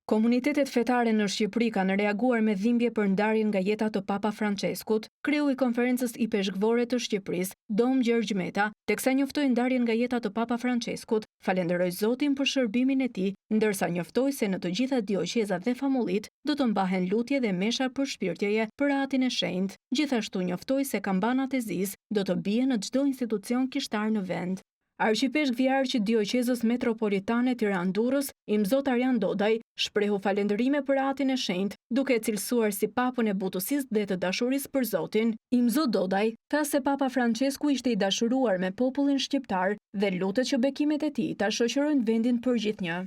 Komunitetet fetare në Shqipëri kanë reaguar me dhimbje për ndarjen nga jeta të Papa Franceskut. Kreu i Konferencës i Peshkvorë të Shqipërisë, Dom Gjergj Meta, teksa njoftoi ndarjen nga jeta të Papa Franceskut, falenderoi Zotin për shërbimin e tij, ndërsa njoftoi se në të gjitha dioqezat dhe famullit do të mbahen lutje dhe mesha për shpirtjeje për atin e shenjtë. Gjithashtu njoftoi se kambanat e zis do të bien në çdo institucion kishtar në vend. Arqipeshk Vjarç i Dioqezës Metropolitane Tiranë-Durrës, Imzot Arjan Dodaj, shprehu falënderime për atin e shenjtë, duke cilësuar si papën e butësisë dhe të dashurisë për Zotin. Imzot Dodaj tha se Papa Francesku ishte i dashuruar me popullin shqiptar dhe lutet që bekimet e tij ta shoqërojnë vendin për gjithnjë.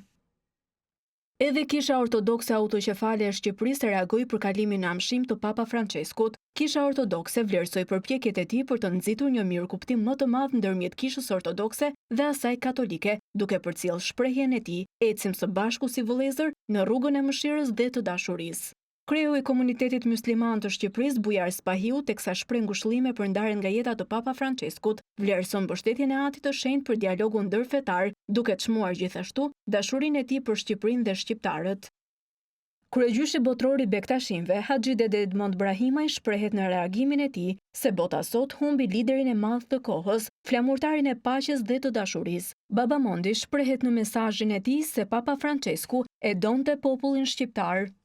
Edhe Kisha Ortodokse Autoqefale e Shqipërisë reagoi për kalimin në amshim të Papa Franceskut. Kisha Ortodokse vlerësoi përpjekjet e tij për të nxitur një mirëkuptim më të madh ndërmjet Kishës Ortodokse dhe asaj katolike, duke përcjellë shprehjen e tij: "Ecim së bashku si vëllezër në rrugën e mëshirës dhe të dashurisë." Kreu i komunitetit musliman të Shqipërisë, Bujar Spahiu, teksa shpreh ngushëllime për ndarjen nga jeta të Papa Franceskut, vlerëson mbështetjen e atit të shenjtë për dialogun ndërfetar, duke çmuar gjithashtu dashurinë e tij për Shqipërinë dhe shqiptarët. Kryegjyshi botror i Bektashimve, Haxhi Dede Edmond Brahimaj, shprehet në reagimin e tij se bota sot humbi liderin e madh të kohës, flamurtarin e paqes dhe të dashurisë. Babamondi shprehet në mesazhin e tij se Papa Francesku e donte popullin shqiptar.